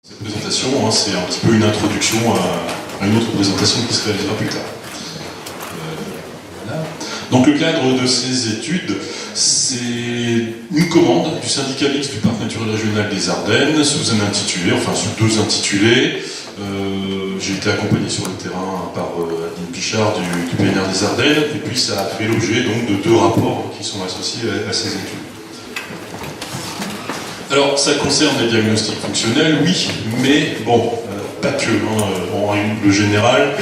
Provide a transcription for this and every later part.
Cette présentation, c'est un petit peu une introduction à une autre présentation qui se réalisera plus tard. Voilà. Donc le cadre de ces études, c'est une commande du syndicat mixte du Parc naturel régional des Ardennes, sous un intitulé, enfin sous deux intitulés. J'ai été accompagné sur le terrain par Adeline Pichard du PNR des Ardennes, et puis ça a fait l'objet donc de deux rapports qui sont associés à ces études. Alors, ça concerne les diagnostics fonctionnels, oui, mais bon, pas que. En règle générale,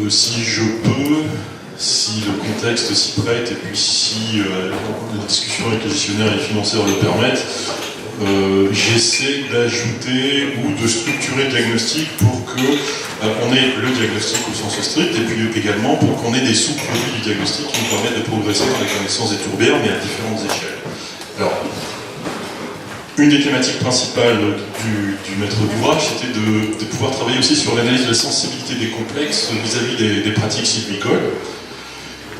si je peux, si le contexte s'y prête, et puis si la discussion avec les gestionnaires et les financeurs le permettent, j'essaie d'ajouter ou de structurer le diagnostic pour qu'on ait le diagnostic au sens strict, et puis également pour qu'on ait des sous-produits du diagnostic qui nous permettent de progresser dans la connaissance des tourbières, mais à différentes échelles. Alors, une des thématiques principales du maître d'ouvrage, c'était de pouvoir travailler aussi sur l'analyse de la sensibilité des complexes vis-à-vis des pratiques sylvicoles.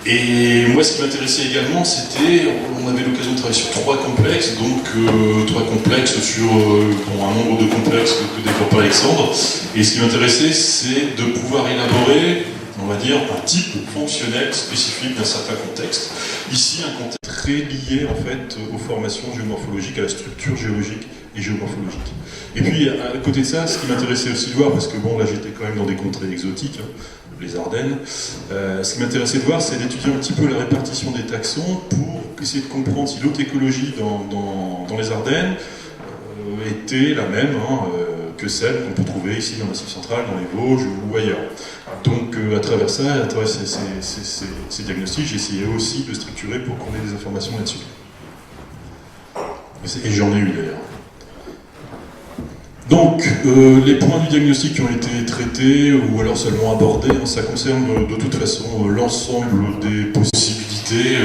Et moi, ce qui m'intéressait également, c'était, on avait l'occasion de travailler sur trois complexes, donc trois complexes sur un nombre de complexes que développe Alexandre. Et ce qui m'intéressait, c'est de pouvoir élaborer, on va dire, un type fonctionnel spécifique d'un certain contexte. Ici, un contexte très lié en fait aux formations géomorphologiques, à la structure géologique et géomorphologique. Et puis, à côté de ça, ce qui m'intéressait aussi de voir, parce que bon, là j'étais quand même dans des contrées exotiques, les Ardennes, ce qui m'intéressait de voir, c'est d'étudier un petit peu la répartition des taxons pour essayer de comprendre si l'autre écologie dans les Ardennes était la même que celle qu'on peut trouver ici dans le Massif central, dans les Vosges ou ailleurs. Donc à travers ça, à travers ces diagnostics, j'ai essayé aussi de structurer pour qu'on ait des informations là-dessus. Et j'en ai eu d'ailleurs. Donc, les points du diagnostic qui ont été traités ou alors seulement abordés, ça concerne de toute façon l'ensemble des possibilités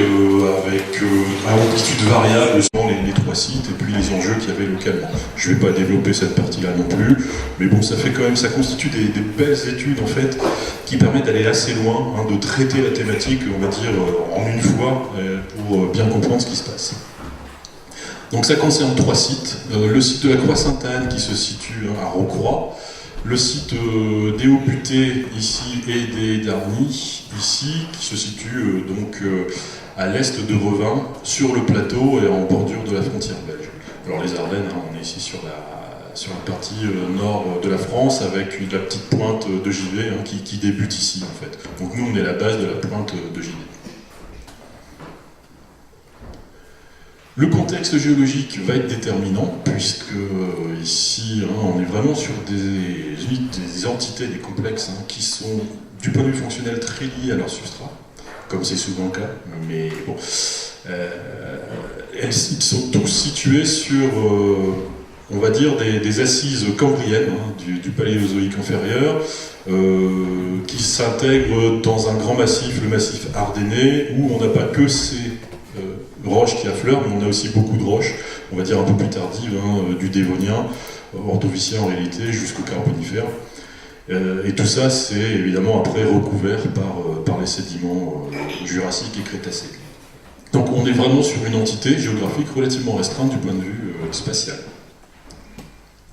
avec amplitude variable selon les trois sites et puis les enjeux qu'il y avait localement. Je ne vais pas développer cette partie-là non plus, mais bon, ça fait quand même, ça constitue des belles études en fait qui permettent d'aller assez loin, de traiter la thématique, on va dire, en une fois pour bien comprendre ce qui se passe. Donc ça concerne trois sites. Le site de la Croix-Sainte-Anne qui se situe à Rocroi, le site des Hauts-Butés ici et des Darnis ici qui se situe donc à l'est de Revin, sur le plateau et en bordure de la frontière belge. Alors les Ardennes, on est ici sur la partie nord de la France avec la petite pointe de Givet qui débute ici en fait. Donc nous on est à la base de la pointe de Givet. Le contexte géologique va être déterminant, puisque ici, on est vraiment sur des entités, des complexes, qui sont, du point de vue fonctionnel, très liés à leur substrat, comme c'est souvent le cas, mais bon. Ils sont tous situés sur, on va dire, des assises cambriennes du Paléozoïque inférieur, qui s'intègrent dans un grand massif, le massif ardennais, où on n'a pas que ces roches qui affleurent, mais on a aussi beaucoup de roches, on va dire un peu plus tardives, du Dévonien, ordovicien en réalité, jusqu'au Carbonifère. Et tout ça, c'est évidemment après recouvert par les sédiments jurassiques et crétacés. Donc on est vraiment sur une entité géographique relativement restreinte du point de vue spatial.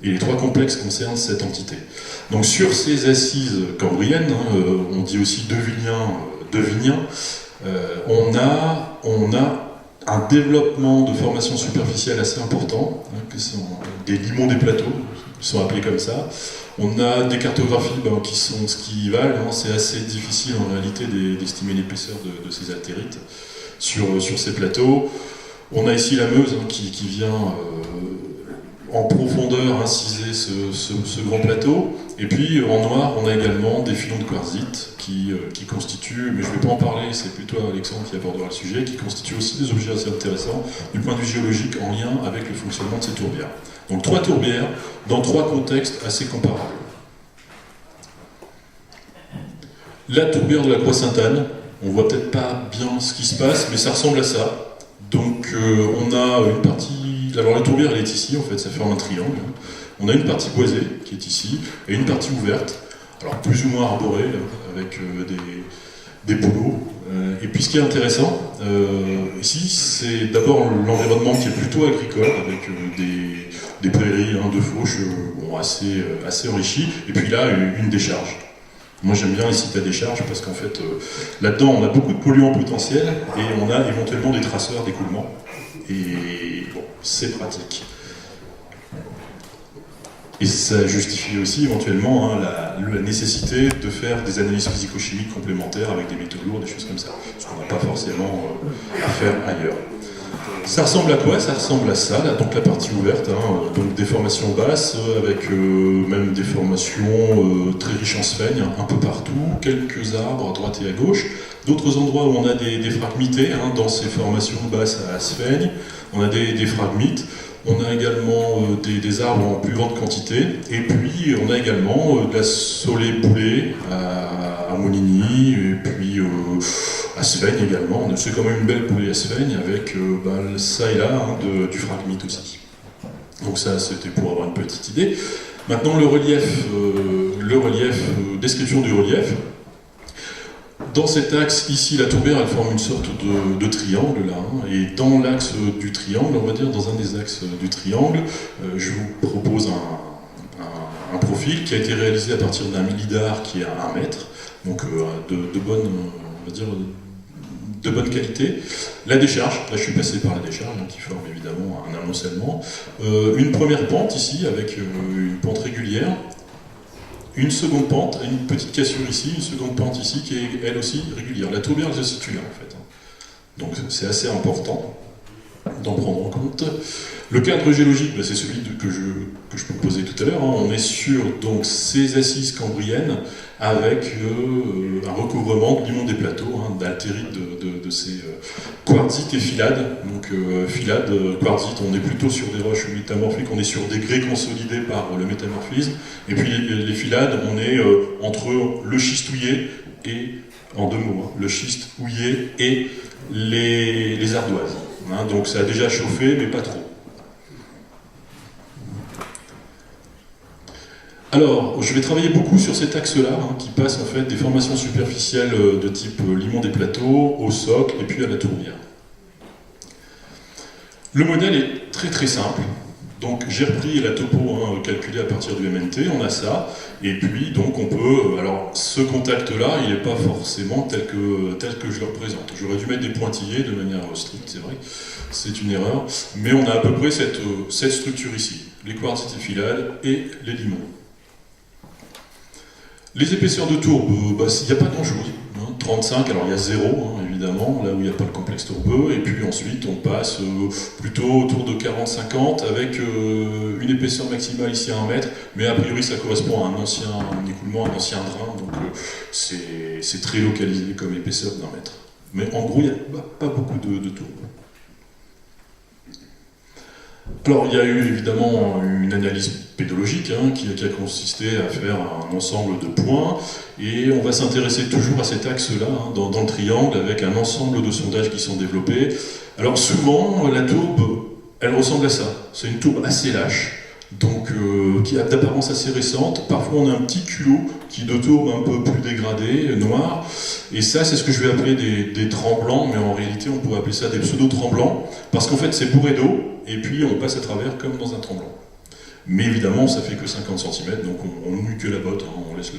Et les trois complexes concernent cette entité. Donc sur ces assises cambriennes, on dit aussi devinien, on a un développement de formation superficielle assez important, que sont des limons des plateaux, qui sont appelés comme ça. On a des cartographies qui sont ce qui valent, c'est assez difficile en réalité d'estimer l'épaisseur de ces altérites sur ces plateaux. On a ici la Meuse qui vient en profondeur inciser ce grand plateau. Et puis en noir, on a également des filons de quartzite qui constituent, mais je ne vais pas en parler, c'est plutôt Alexandre qui abordera le sujet, qui constituent aussi des objets assez intéressants du point de vue géologique en lien avec le fonctionnement de ces tourbières. Donc trois tourbières dans trois contextes assez comparables. La tourbière de la Croix-Sainte-Anne, on voit peut-être pas bien ce qui se passe, mais ça ressemble à ça. Donc on a une partie, alors la tourbière elle est ici en fait, ça forme un triangle. On a une partie boisée qui est ici, et une partie ouverte, alors plus ou moins arborée, avec des bouleaux. Et puis ce qui est intéressant, ici, c'est d'abord l'environnement qui est plutôt agricole, avec des prairies de fauche, assez enrichi. Et puis là, une décharge. Moi j'aime bien les sites à décharge parce qu'en fait, là-dedans on a beaucoup de polluants potentiels et on a éventuellement des traceurs d'écoulement. Et bon, c'est pratique. Et ça justifie aussi éventuellement la nécessité de faire des analyses physico-chimiques complémentaires avec des métaux lourds, des choses comme ça, ce qu'on n'a pas forcément à faire ailleurs. Ça ressemble à quoi? Ça ressemble à ça, là, donc la partie ouverte, donc des formations basses, avec même des formations très riches en sphènes, un peu partout, quelques arbres à droite et à gauche, d'autres endroits où on a des fragmités, dans ces formations basses à sphènes, on a des fragmites. On a également des arbres en plus grande quantité, et puis on a également de la solée boulée à Moligny, et puis à Sveigne également. C'est quand même une belle boulée à Sveigne, avec ça et là du fragmite aussi. Donc ça, c'était pour avoir une petite idée. Maintenant, le relief, description du relief. Dans cet axe, ici, la tourbière, elle forme une sorte de triangle, là, et dans l'axe du triangle, on va dire, dans un des axes du triangle, je vous propose un profil qui a été réalisé à partir d'un millidar qui est à 1 mètre, donc de bonne qualité. La décharge, là je suis passé par la décharge, qui forme évidemment un amoncellement. Une première pente ici, avec une pente régulière. Une seconde pente, une petite cassure ici, une seconde pente ici, qui est elle aussi régulière. La tourbière elle se situe là, en fait. Donc c'est assez important d'en prendre en compte. Le cadre géologique, c'est celui que je proposais tout à l'heure. On est sur donc, ces assises cambriennes avec un recouvrement de limon des plateaux, d'altérite de ces quartzites et filades. Donc filades, quartzites, on est plutôt sur des roches métamorphiques, on est sur des grès consolidés par le métamorphisme. Et puis les filades, on est entre le schiste houillé et, en 2 mots, le schiste houillé et les ardoises. Donc ça a déjà chauffé, mais pas trop. Alors, je vais travailler beaucoup sur cet axe-là, qui passe en fait des formations superficielles de type limon des plateaux, au socle et puis à la tourbière. Le modèle est très très simple. Donc j'ai repris la topo calculée à partir du MNT, on a ça, et puis donc on peut, alors ce contact-là, il n'est pas forcément tel que je le représente. J'aurais dû mettre des pointillés de manière stricte, c'est vrai, c'est une erreur, mais on a à peu près cette structure ici, les quartzites et filades et les limons. Les épaisseurs de tourbe, il n'y a pas grand-chose. 35, alors il y a 0, évidemment, là où il n'y a pas le complexe tourbeux, et puis ensuite on passe plutôt autour de 40-50 avec une épaisseur maximale ici à 1 mètre, mais a priori ça correspond à un écoulement, un ancien drain, donc c'est très localisé comme épaisseur d'1 mètre. Mais en gros, il n'y a pas beaucoup de tourbes. Alors, il y a eu évidemment une analyse pédologique qui a consisté à faire un ensemble de points, et on va s'intéresser toujours à cet axe-là, dans le triangle, avec un ensemble de sondages qui sont développés. Alors souvent, la tourbe, elle ressemble à ça. C'est une tourbe assez lâche, donc qui a d'apparence assez récente. Parfois on a un petit culot qui est de tourbe un peu plus dégradé, noir, et ça c'est ce que je vais appeler des tremblants, mais en réalité on pourrait appeler ça des pseudo-tremblants, parce qu'en fait c'est bourré d'eau, et puis on passe à travers comme dans un tremblant. Mais évidemment ça fait que 50 cm, donc on ne mouille que la botte, on laisse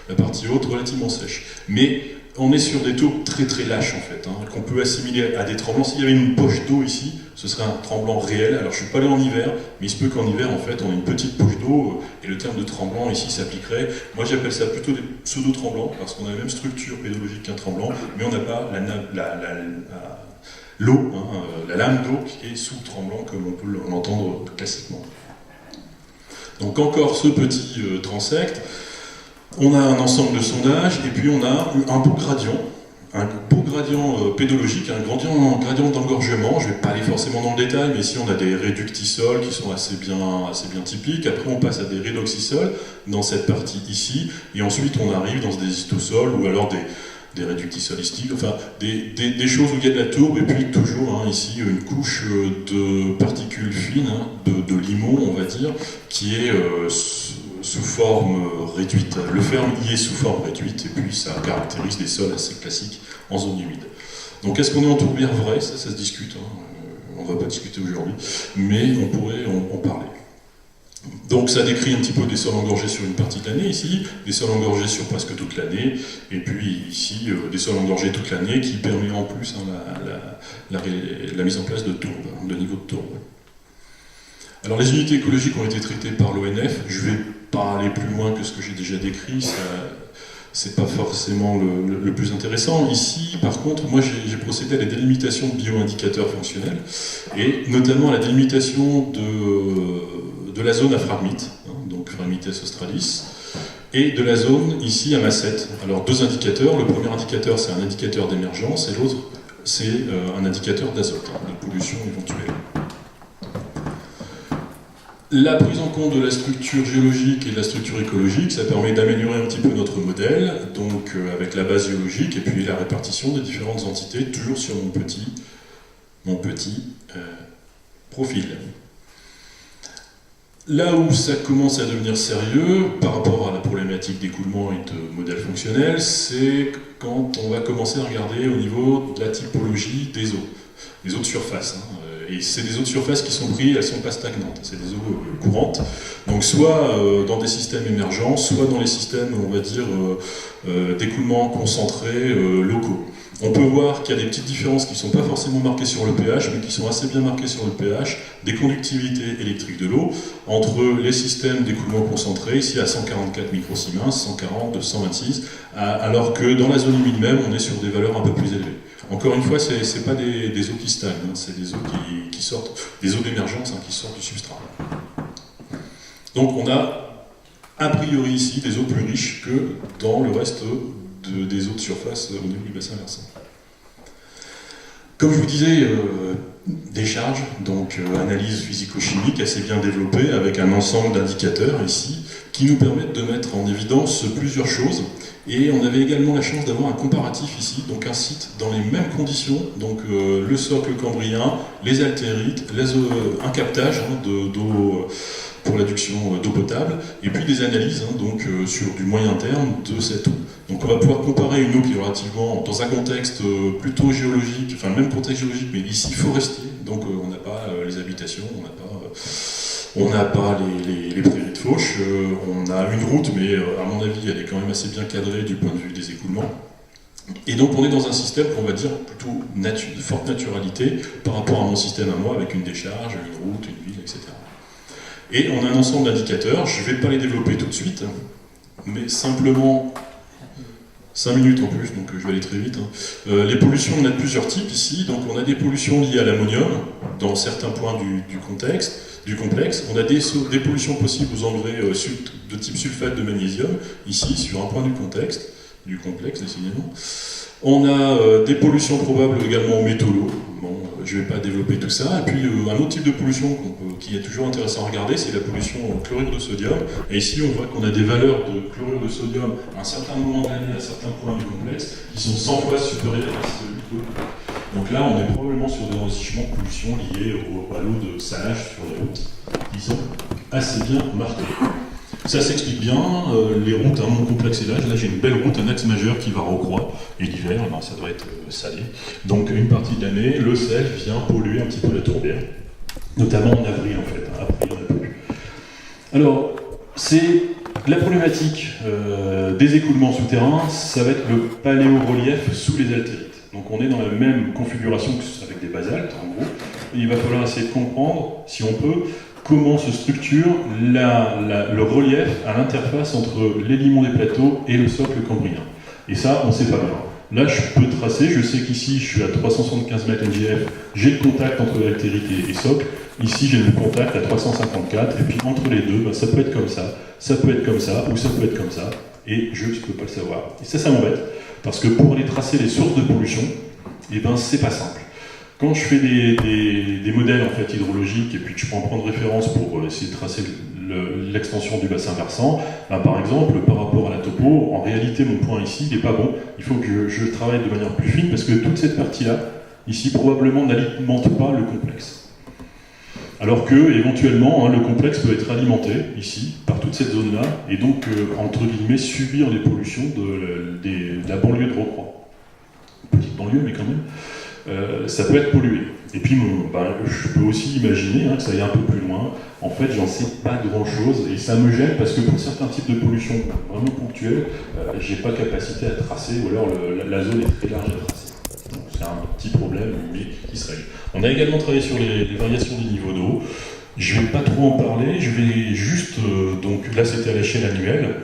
la partie haute relativement sèche. Mais on est sur des taurbes très très lâches en fait, qu'on peut assimiler à des tremblants. S'il y avait une poche d'eau ici, ce serait un tremblant réel. Alors je ne suis pas allé en hiver, mais il se peut qu'en hiver en fait on ait une petite poche d'eau, et le terme de tremblant ici s'appliquerait. Moi j'appelle ça plutôt des pseudo-tremblants, parce qu'on a la même structure pédologique qu'un tremblant, mais on n'a pas l'eau, la lame d'eau qui est sous le tremblant comme on peut l'entendre classiquement. Donc encore ce petit transect. On a un ensemble de sondages, et puis on a un beau gradient pédologique, un gradient d'engorgement. Je ne vais pas aller forcément dans le détail, mais ici on a des réductisols qui sont assez bien typiques. Après on passe à des redoxisols dans cette partie ici, et ensuite on arrive dans des histosols, ou alors des réductisolistiques, enfin des choses où il y a de la tourbe, et puis toujours ici une couche de particules fines, de limon on va dire, qui est sous forme réduite. Le ferme y est sous forme réduite, et puis ça caractérise des sols assez classiques en zone humide. Donc est-ce qu'on est en tourbière vraie? Ça se discute, on ne va pas discuter aujourd'hui, mais on pourrait en parler. Donc ça décrit un petit peu des sols engorgés sur une partie de l'année ici, des sols engorgés sur presque toute l'année, et puis ici des sols engorgés toute l'année qui permet en plus la mise en place de tourbes, de niveaux de tourbes. Alors les unités écologiques ont été traitées par l'ONF, je ne vais pas aller plus loin que ce que j'ai déjà décrit, c'est pas forcément le plus intéressant. Ici, par contre, moi j'ai procédé à la délimitation de bioindicateurs fonctionnels, et notamment à la délimitation de la zone à Phragmite, donc Phragmites australis, et de la zone ici à Masset. Alors deux indicateurs, le premier indicateur c'est un indicateur d'émergence, et l'autre c'est un indicateur d'azote, de pollution éventuelle. La prise en compte de la structure géologique et de la structure écologique, ça permet d'améliorer un petit peu notre modèle, donc avec la base géologique et puis la répartition des différentes entités, toujours sur mon petit profil. Là où ça commence à devenir sérieux par rapport à la problématique d'écoulement et de modèle fonctionnel, c'est quand on va commencer à regarder au niveau de la typologie des eaux de surface. Et c'est des eaux de surface qui sont prises, elles ne sont pas stagnantes, c'est des eaux courantes. Donc soit dans des systèmes émergents, soit dans les systèmes, on va dire, d'écoulement concentrés locaux. On peut voir qu'il y a des petites différences qui ne sont pas forcément marquées sur le pH, mais qui sont assez bien marquées sur le pH, des conductivités électriques de l'eau, entre les systèmes d'écoulement concentré, ici à 144 microsiemens, 140, 226, alors que dans la zone humide même, on est sur des valeurs un peu plus élevées. Encore une fois, ce n'est pas des eaux qui stagnent, c'est des eaux qui sortent, des eaux d'émergence qui sortent du substrat. Donc on a, a priori ici, des eaux plus riches que dans le reste des eaux de surface au niveau du bassin versant. Comme je vous disais, décharge, donc analyse physico-chimique assez bien développée avec un ensemble d'indicateurs ici qui nous permettent de mettre en évidence plusieurs choses. Et on avait également la chance d'avoir un comparatif ici, donc un site dans les mêmes conditions, donc le socle cambrien, les altérites, un captage d'eau pour l'adduction d'eau potable, et puis des analyses donc, sur du moyen terme de cette eau. Donc on va pouvoir comparer une eau qui est relativement dans un contexte plutôt géologique, enfin même contexte géologique, mais ici forestier, donc on n'a pas les habitations, on n'a pas les prairies de fauche, on a une route, mais à mon avis elle est quand même assez bien cadrée du point de vue des écoulements. Et donc on est dans un système qu'on va dire plutôt de forte naturalité par rapport à mon système à moi, avec une décharge, une route, une ville, etc. Et on a un ensemble d'indicateurs, je ne vais pas les développer tout de suite, mais simplement 5 minutes en plus, donc je vais aller très vite. Les pollutions, on a de plusieurs types ici, donc on a des pollutions liées à l'ammonium, dans certains points du complexe. On a des pollutions possibles aux engrais de type sulfate de magnésium, ici, sur un point du complexe, décidément. On a des pollutions probables également aux métaux lourds. Bon, je ne vais pas développer tout ça. Et puis un autre type de pollution qui est toujours intéressant à regarder, c'est la pollution au chlorure de sodium. Et ici, on voit qu'on a des valeurs de chlorure de sodium à un certain moment de l'année, à certains points du complexe, qui sont 100 fois supérieures à ceux de l'eau. Donc là, on est probablement sur des enrichissements de pollution liés à l'eau de salage sur les routes, qui sont assez bien marqués. Ça s'explique bien, les routes, mon complexe est là j'ai une belle route, un axe majeur qui va à Rocroi, et l'hiver, ça doit être salé. Donc une partie de l'année, le sel vient polluer un petit peu la tourbière, notamment en avril en fait, après on n'a pas pu. Alors, c'est la problématique des écoulements souterrains, ça va être le paléorelief sous les altérites. Donc on est dans la même configuration avec des basaltes, en gros, et il va falloir essayer de comprendre, si on peut, comment se structure le relief à l'interface entre les limons des plateaux et le socle cambrien. Et ça, on ne sait pas bien. Là, je peux tracer, je sais qu'ici, je suis à 375 mètres NGF, j'ai le contact entre l'altérite et socle. Ici, j'ai le contact à 354, et puis entre les deux, ça peut être comme ça peut être comme ça, ou ça peut être comme ça, et je ne peux pas le savoir. Et ça m'embête, parce que pour aller tracer les sources de pollution, c'est pas simple. Quand je fais des modèles en fait, hydrologiques et puis que je peux en prendre référence pour essayer de tracer l'extension du bassin versant, par exemple, par rapport à la topo, en réalité mon point ici n'est pas bon, il faut que je travaille de manière plus fine parce que toute cette partie-là, ici, probablement n'alimente pas le complexe. Alors que, éventuellement, le complexe peut être alimenté, ici, par toute cette zone-là, et donc, entre guillemets, subir les pollutions de la banlieue de Rocroi. Petite banlieue, mais quand même. ça peut être pollué. Et puis, je peux aussi imaginer que ça aille un peu plus loin. En fait, j'en sais pas grand-chose, et ça me gêne parce que pour certains types de pollution vraiment ponctuelle, j'ai pas capacité à tracer, ou alors la zone est très large à tracer. Donc c'est un petit problème, mais qui se règle. On a également travaillé sur les variations des niveaux d'eau. Je vais pas trop en parler, je vais juste, donc là c'était à l'échelle annuelle.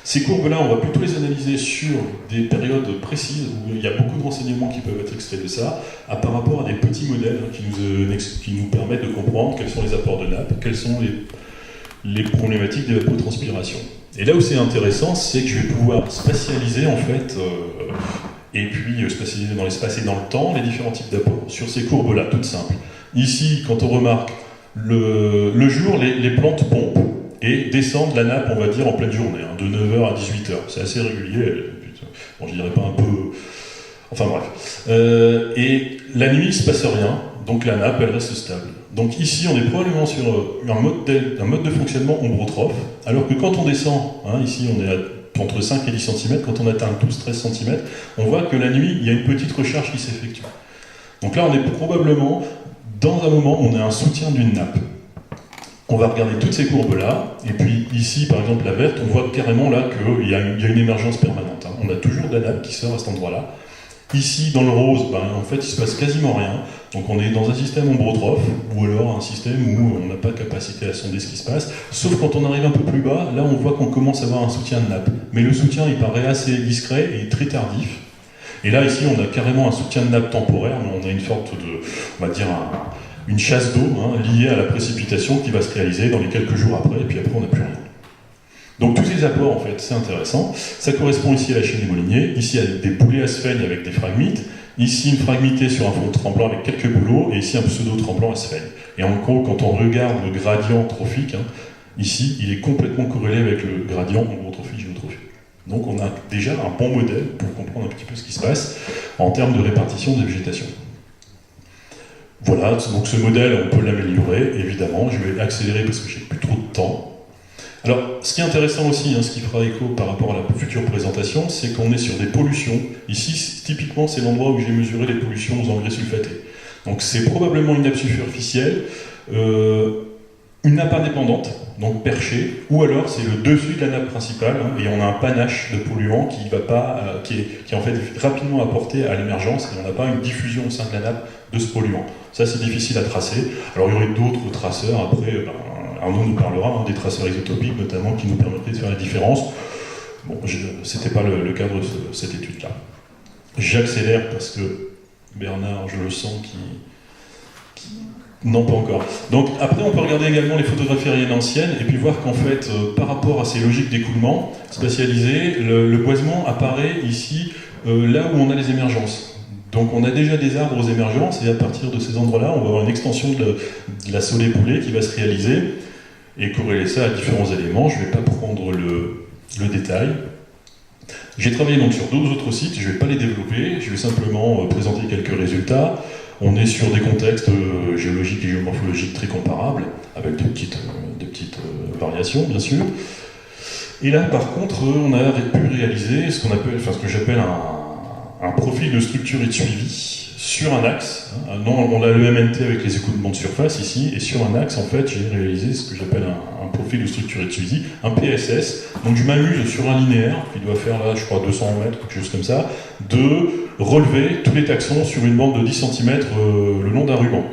Ces courbes-là, on va plutôt les analyser sur des périodes précises où il y a beaucoup de renseignements qui peuvent être extraits de ça, par rapport à des petits modèles qui nous permettent de comprendre quels sont les apports de nappe, quelles sont les problématiques d'évapotranspiration. Et là où c'est intéressant, c'est que je vais pouvoir spatialiser en fait, et puis spatialiser dans l'espace et dans le temps, les différents types d'apports sur ces courbes-là, toutes simples. Ici, quand on remarque le jour, les plantes pompent et descendent la nappe, on va dire, en pleine journée, de 9h à 18h. C'est assez régulier. Bon, je dirais pas un peu... Enfin bref. Et la nuit, il ne se passe rien, donc la nappe, elle reste stable. Donc ici, on est probablement sur un mode de fonctionnement ombrotrophe, alors que quand on descend, ici on est entre 5 et 10 cm, quand on atteint 12-13 cm, on voit que la nuit, il y a une petite recharge qui s'effectue. Donc là, on est probablement, dans un moment, on a un soutien d'une nappe. On va regarder toutes ces courbes-là, et puis ici, par exemple, la verte, on voit carrément là qu'il y a une émergence permanente. On a toujours de la nappe qui sort à cet endroit-là. Ici, dans le rose, en fait, il se passe quasiment rien. Donc on est dans un système ombrotrophe, ou alors un système où on n'a pas de capacité à sonder ce qui se passe. Sauf quand on arrive un peu plus bas, là on voit qu'on commence à avoir un soutien de nappe. Mais le soutien, il paraît assez discret et très tardif. Et là, ici, on a carrément un soutien de nappe temporaire, mais on a une sorte de, on va dire, une chasse d'eau liée à la précipitation qui va se réaliser dans les quelques jours après, et puis après on n'a plus rien. Donc tous ces apports, en fait, c'est intéressant. Ça correspond ici à la chaîne des Moliniers. Ici, il y a des boulets à sphène avec des phragmites. Ici, une phragmitée sur un fond tremblant avec quelques bouleaux, et ici, un pseudo-tremblant à sphène. Et en gros, quand on regarde le gradient trophique, ici, il est complètement corrélé avec le gradient ombrotrophique-géotrophique. Donc on a déjà un bon modèle pour comprendre un petit peu ce qui se passe en termes de répartition de végétation. Voilà, donc ce modèle, on peut l'améliorer, évidemment. Je vais accélérer parce que j'ai plus trop de temps. Alors, ce qui est intéressant aussi, ce qui fera écho par rapport à la future présentation, c'est qu'on est sur des pollutions. Ici, typiquement, c'est l'endroit où j'ai mesuré les pollutions aux engrais sulfatés. Donc c'est probablement une nappe superficielle, une nappe indépendante, donc perchée, ou alors c'est le dessus de la nappe principale, et on a un panache de polluants qui est en fait rapidement apporté à l'émergence, et on n'a pas une diffusion au sein de la nappe de ce polluant. Ça, c'est difficile à tracer. Alors il y aurait d'autres traceurs, après, Arnaud nous parlera des traceurs isotopiques, notamment, qui nous permettraient de faire la différence. Bon, c'était pas le cadre de cette étude-là. J'accélère parce que Bernard, je le sens, non, pas encore. Donc après, on peut regarder également les photographies aériennes anciennes et puis voir qu'en fait, par rapport à ces logiques d'écoulement spatialisées, le boisement apparaît ici, là où on a les émergences. Donc on a déjà des arbres aux émergences, et à partir de ces endroits-là, on va avoir une extension de la solée poulée qui va se réaliser, et corréler ça à différents éléments. Je ne vais pas prendre le détail. J'ai travaillé donc sur d'autres autres sites, je ne vais pas les développer, je vais simplement présenter quelques résultats. On est sur des contextes géologiques et géomorphologiques très comparables, avec de petites variations, bien sûr. Et là, par contre, on a pu réaliser ce que j'appelle un profil de structure et de suivi sur un axe. On a le MNT avec les écoulements de surface ici, et sur un axe, en fait, j'ai réalisé ce que j'appelle un profil de structure et de suivi, un PSS. Donc je m'amuse sur un linéaire, qui doit faire là, je crois, 200 mètres, quelque chose comme ça, de relever tous les taxons sur une bande de 10 cm le long d'un ruban.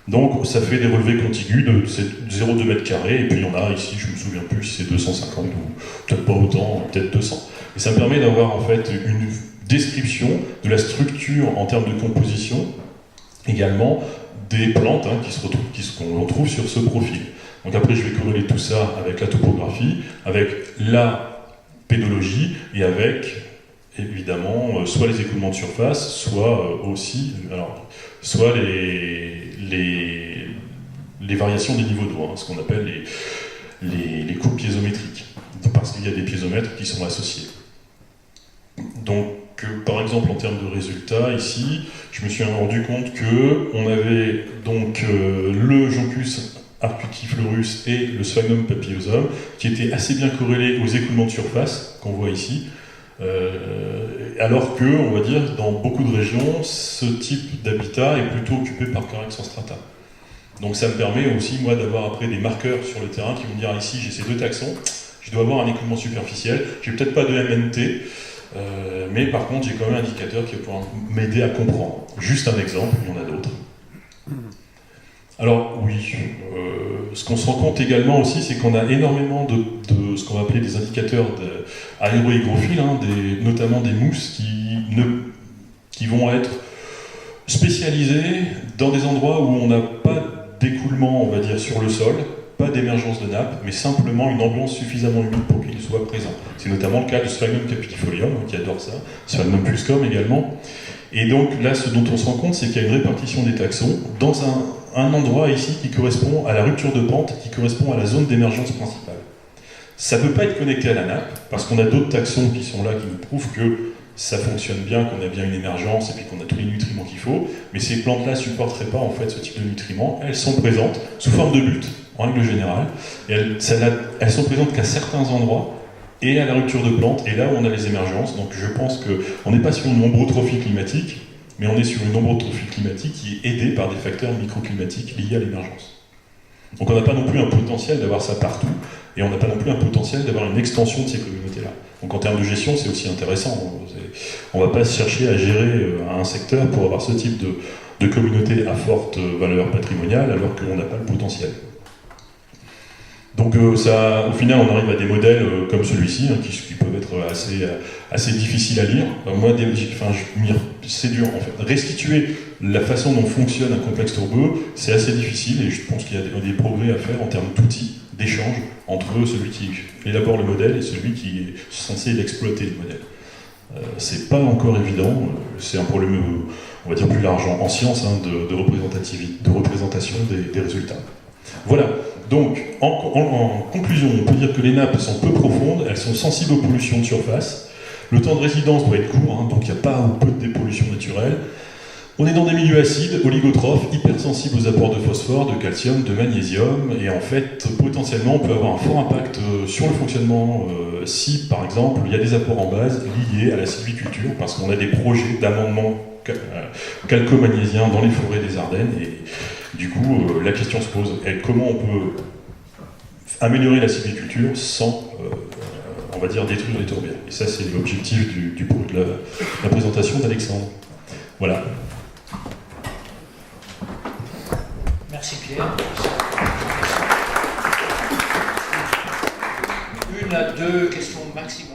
Donc ça fait des relevés contigus de 0,2 mètres carrés, et puis il y en a ici, je ne me souviens plus si c'est 250 ou peut-être pas autant, peut-être 200. Et ça me permet d'avoir en fait une description de la structure en termes de composition, également des plantes qu'on retrouve sur ce profil. Donc après je vais corréler tout ça avec la topographie, avec la pédologie, et avec évidemment soit les écoulements de surface, soit aussi soit les variations des niveaux d'eau, ce qu'on appelle les courbes piézométriques, parce qu'il y a des piézomètres qui sont associés. Donc, par exemple, en termes de résultats, ici, je me suis rendu compte qu'on avait donc le Joncus arcutiflorus et le Sphagnum papillosum, qui étaient assez bien corrélés aux écoulements de surface, qu'on voit ici, Alors que, on va dire, dans beaucoup de régions, ce type d'habitat est plutôt occupé par Carex sans strata. Donc ça me permet aussi, moi, d'avoir après des marqueurs sur le terrain qui vont me dire, ici j'ai ces deux taxons, je dois avoir un écoulement superficiel, j'ai peut-être pas de MNT, mais par contre j'ai quand même un indicateur qui va pouvoir m'aider à comprendre. Juste un exemple, il y en a d'autres. Alors oui, ce qu'on se rend compte également aussi, c'est qu'on a énormément de ce qu'on va appeler des indicateurs aérohygrophiles, hein, notamment des mousses qui vont être spécialisées dans des endroits où on n'a pas d'écoulement, on va dire, sur le sol, pas d'émergence de nappe, mais simplement une ambiance suffisamment humide pour qu'il soit présent. C'est notamment le cas du Sphagnum capitifolium, qui adore ça, Sphagnum fuscum également. Et donc là, ce dont on se rend compte, c'est qu'il y a une répartition des taxons dans un endroit ici qui correspond à la rupture de pente, qui correspond à la zone d'émergence principale. Ça ne peut pas être connecté à la nappe, parce qu'on a d'autres taxons qui sont là, qui nous prouvent que ça fonctionne bien, qu'on a bien une émergence et puis qu'on a tous les nutriments qu'il faut, mais ces plantes-là ne supporteraient pas en fait ce type de nutriments. Elles sont présentes sous forme de butte, en règle générale, et elles sont présentes qu'à certains endroits et à la rupture de plantes, et là où on a les émergences. Donc je pense qu'on n'est pas sur une ombreutrophie climatique, mais on est sur une ombreutrophie climatique qui est aidée par des facteurs microclimatiques liés à l'émergence. Donc on n'a pas non plus un potentiel d'avoir ça partout, et on n'a pas non plus un potentiel d'avoir une extension de ces communautés-là. Donc en termes de gestion, c'est aussi intéressant. On ne va pas se chercher à gérer un secteur pour avoir ce type de communauté à forte valeur patrimoniale, alors qu'on n'a pas le potentiel. Donc ça, au final, on arrive à des modèles comme celui-ci, hein, qui peuvent être assez difficiles à lire. C'est dur en fait. Restituer la façon dont fonctionne un complexe tourbeux, c'est assez difficile, et je pense qu'il y a des progrès à faire en termes d'outils, d'échange entre celui qui élabore le modèle et celui qui est censé l'exploiter le modèle. C'est pas encore évident, c'est un problème, on va dire, plus large en science, hein, de représentation des résultats. Voilà. Donc, en conclusion, on peut dire que les nappes sont peu profondes, elles sont sensibles aux pollutions de surface, le temps de résidence doit être court, hein, donc il n'y a pas ou peu de dépollution naturelle. On est dans des milieux acides, oligotrophes, hypersensibles aux apports de phosphore, de calcium, de magnésium, et en fait, potentiellement, on peut avoir un fort impact sur le fonctionnement si, par exemple, il y a des apports en base liés à la sylviculture, parce qu'on a des projets d'amendement calco-magnésien dans les forêts des Ardennes, et du coup, la question se pose, comment on peut améliorer la sylviculture sans, on va dire, détruire les tourbières. Et ça, c'est l'objectif de la présentation d'Alexandre. Voilà. Merci Pierre. Une à deux questions maximum.